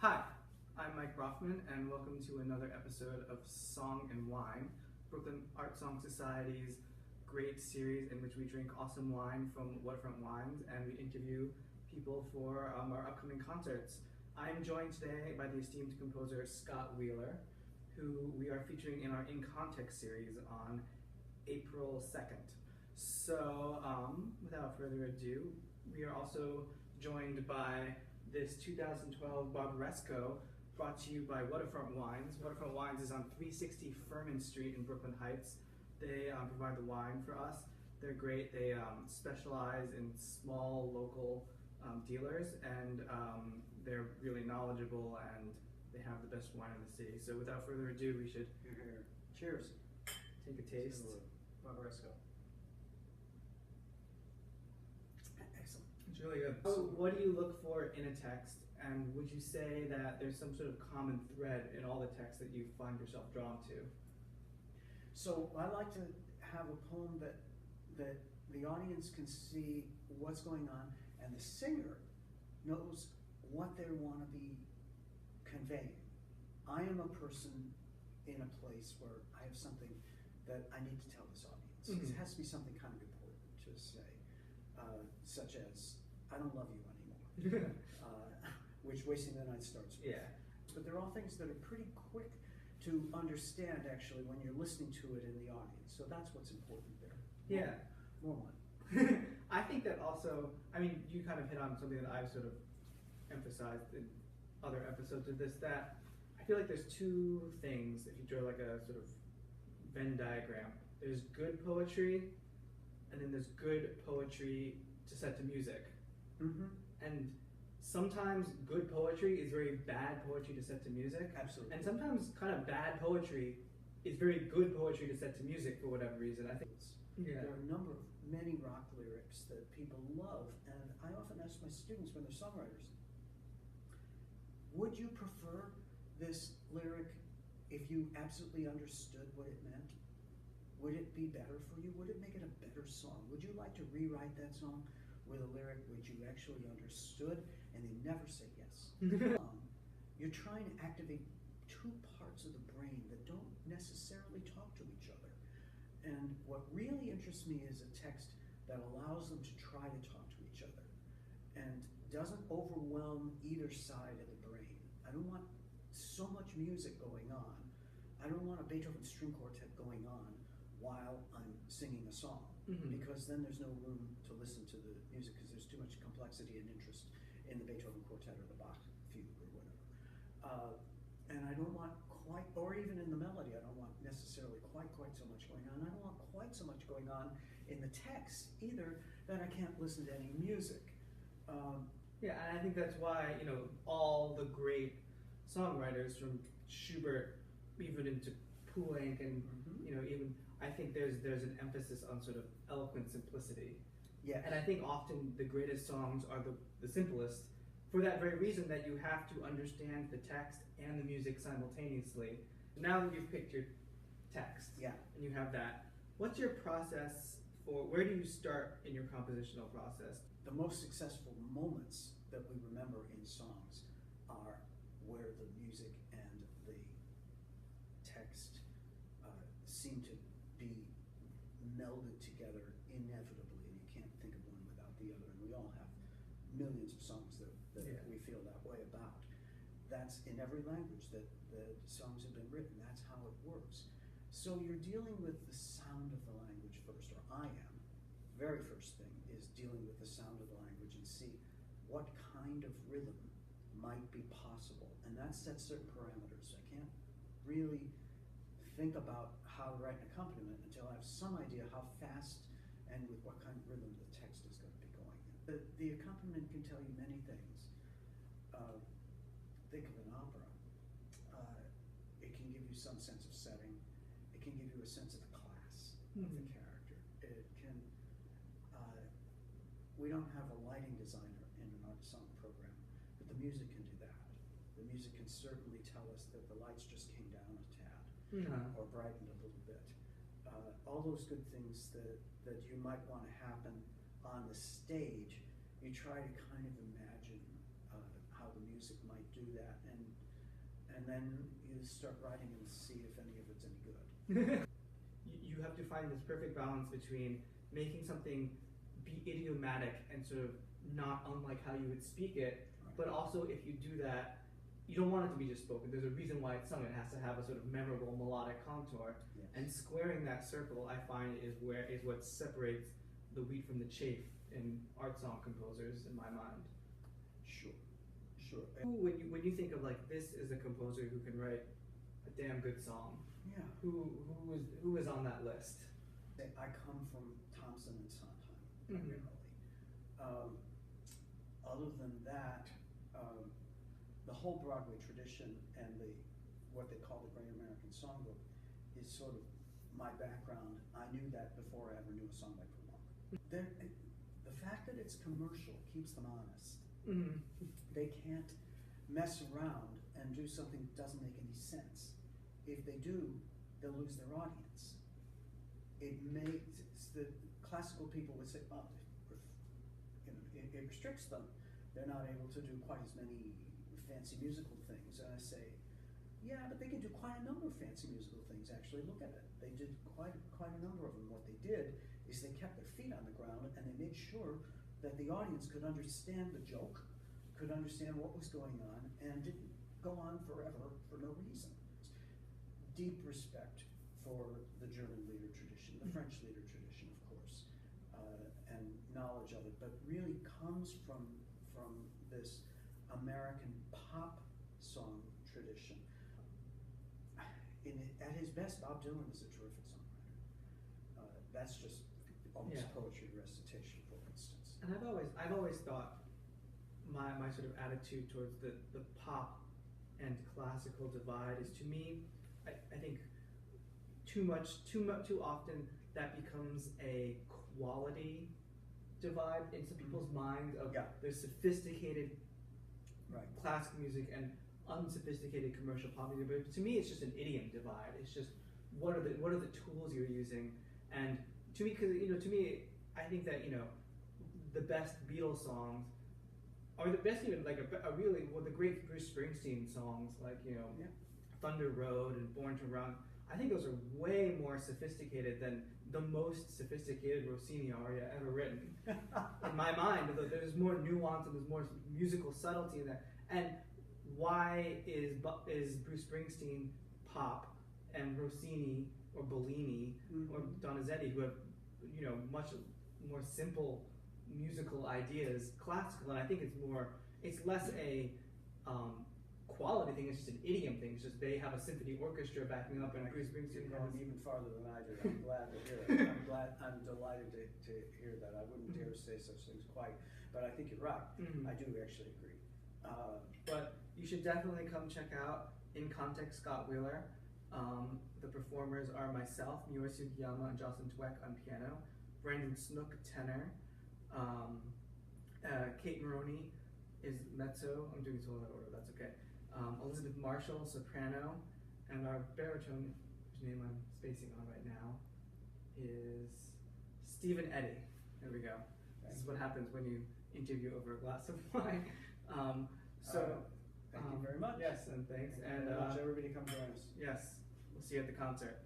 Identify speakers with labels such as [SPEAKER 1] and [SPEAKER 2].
[SPEAKER 1] Hi, I'm Mike Brofman, and welcome to another episode of Song and Wine, Brooklyn Art Song Society's great series in which we drink awesome wine from waterfront wines and we interview people for our upcoming concerts. I am joined today by the esteemed composer Scott Wheeler, who we are featuring in our In Context series on April 2nd. So, without further ado, we are also joined by this 2012 Barbaresco, brought to you by Waterfront Wines. Waterfront Wines is on 360 Furman Street in Brooklyn Heights. They provide the wine for us. They're great. They specialize in small local dealers, and they're really knowledgeable, and they have the best wine in the city. So without further ado, we should
[SPEAKER 2] Cheers.
[SPEAKER 1] take a taste.
[SPEAKER 2] Barbaresco.
[SPEAKER 1] Excellent. It's really good. So what do you look for in a text, and would you say that there's some sort of common thread in all the texts that you find yourself drawn to?
[SPEAKER 2] So I like to have a poem that the audience can see what's going on, and the singer knows what they want to be conveying. I am a person in a place where I have something that I need to tell this audience.
[SPEAKER 1] Mm-hmm.
[SPEAKER 2] It has to be something kind of important to say, such as, I don't love you anymore, which Wasting the Night starts with.
[SPEAKER 1] Yeah.
[SPEAKER 2] But they're all things that are pretty quick to understand, actually, when you're listening to it in the audience. So that's what's important there.
[SPEAKER 1] Yeah.
[SPEAKER 2] More one.
[SPEAKER 1] I think that also, I mean, you kind of hit on something that I've sort of emphasized in other episodes of this, that I feel like there's two things, if you draw like a sort of Venn diagram. There's good poetry, and then there's good poetry to set to music.
[SPEAKER 2] Mm-hmm.
[SPEAKER 1] And sometimes good poetry is very bad poetry to set to music.
[SPEAKER 2] Absolutely.
[SPEAKER 1] And sometimes kind of bad poetry is very good poetry to set to music for whatever reason. I think
[SPEAKER 2] There are a number of many rock lyrics that people love, and I often ask my students when they're songwriters, would you prefer this lyric if you absolutely understood what it meant? Would it be better for you? Would it make it a better song? Would you like to rewrite that song with a lyric which you actually understood? And they never say yes. You're trying to activate two parts of the brain that don't necessarily talk to each other. And what really interests me is a text that allows them to try to talk to each other and doesn't overwhelm either side of the brain. I don't want so much music going on. I don't want a Beethoven string quartet going on while I'm singing a song, because then there's no room to listen to the music, because there's too much complexity and interest in the Beethoven quartet or the Bach fugue or whatever. And I don't want quite, or even in the melody, I don't want necessarily quite so much going on. I don't want quite so much going on in the text either, that I can't listen to any music.
[SPEAKER 1] Yeah, and I think that's why, all the great songwriters from Schubert even into Poulenc and, even, I think there's an emphasis on sort of eloquent simplicity.
[SPEAKER 2] Yeah.
[SPEAKER 1] And I think often the greatest songs are the simplest, for that very reason, that you have to understand the text and the music simultaneously. Now that you've picked your text,
[SPEAKER 2] Yeah.
[SPEAKER 1] and you have that, what's your process for, where do you start in your compositional process?
[SPEAKER 2] The most successful moments that we remember in songs are where the music and the text seem to be melded together inevitably, and you can't think of one without the other. And we all have millions of songs that we feel that way about. That's in every language that the songs have been written. That's how it works. So you're dealing with the sound of the language first, or I am. Very first thing is dealing with the sound of the language and see what kind of rhythm might be possible. And that sets certain parameters. I can't really think about how to write an accompaniment until I have some idea how fast and with what kind of rhythm the text is going to be going in. The accompaniment can tell you many things. Think of an opera. It can give you some sense of setting. It can give you a sense of the class of the character. It can. We don't have a lighting designer in an art song program, but the music can do that. The music can certainly tell us that the lights just came down a tad, or brightened a little bit. All those good things that you might want to happen on the stage, you try to kind of imagine how the music might do do that, and then you start writing and see if any of it's any good.
[SPEAKER 1] You have to find this perfect balance between making something be idiomatic and sort of not unlike how you would speak it,
[SPEAKER 2] Right.
[SPEAKER 1] but also if you do that, you don't want it to be just spoken. There's a reason why it's sung. It has to have a sort of memorable melodic contour.
[SPEAKER 2] Yes.
[SPEAKER 1] And squaring that circle, I find, is what separates the wheat from the chaff in art song composers, in my mind.
[SPEAKER 2] Sure.
[SPEAKER 1] When you think of like this is a composer who can write a damn good song,
[SPEAKER 2] Yeah.
[SPEAKER 1] who is on that list?
[SPEAKER 2] I come from Thompson and Sondheim,
[SPEAKER 1] Mhm.
[SPEAKER 2] primarily. Other than that, the whole Broadway tradition and what they call the Great American Songbook is sort of my background. I knew that before I ever knew a song by Prolong. The fact that it's commercial keeps them honest.
[SPEAKER 1] Mm-hmm.
[SPEAKER 2] They can't mess around and do something that doesn't make any sense. If they do, they'll lose their audience. It makes the classical people would say, oh, it restricts them. They're not able to do quite as many fancy musical things. And I say, yeah, but they can do quite a number of fancy musical things, actually. Look at it. They did quite a number of them. What they did is they kept their feet on the ground and they made sure that the audience could understand the joke, could understand what was going on, and didn't go on forever for no reason. Deep respect for the German lieder tradition, the French lieder tradition, of course, and knowledge of it, but really comes from this American pop song tradition. At his best, Bob Dylan is a terrific songwriter. That's just almost poetry recitation, for instance.
[SPEAKER 1] And I've always thought my sort of attitude towards the pop and classical divide is, to me, I think too often that becomes a quality divide in some people's minds of there's sophisticated classical music and unsophisticated commercial pop music. But to me, it's just an idiom divide. It's just what are the tools you're using, and to me, I think that the best Beatles songs are the best, even like the great Bruce Springsteen songs, like Thunder Road and Born to Run. I think those are way more sophisticated than the most sophisticated Rossini aria ever written. In my mind, there's more nuance and there's more musical subtlety in that. And why is Bruce Springsteen pop and Rossini or Bellini or Donizetti, who have much more simple musical ideas, classical? And I think it's less a quality thing. It's just an idiom thing. It's just they have a symphony orchestra backing up, and Bruce Springsteen
[SPEAKER 2] going even farther than I did. I'm glad to hear it. I'm delighted to hear that. I wouldn't dare say such things quite, but I think you're right.
[SPEAKER 1] Mm-hmm.
[SPEAKER 2] I do actually agree.
[SPEAKER 1] But you should definitely come check out In Context Scott Wheeler. The performers are myself, Miura Sugiyama, and Jocelyn Dweck on piano, Brandon Snook, tenor, Kate Maroney is mezzo. I'm doing this all in order, that's okay. Elizabeth Marshall, soprano, and our baritone, whose name I'm spacing on right now, is Stephen Eddy. There we go. This is what happens when you interview over a glass of wine.
[SPEAKER 2] Thank you very much.
[SPEAKER 1] Yes, and thanks.
[SPEAKER 2] Thank you very much. Everybody come join us.
[SPEAKER 1] Yes, we'll see you at the concert.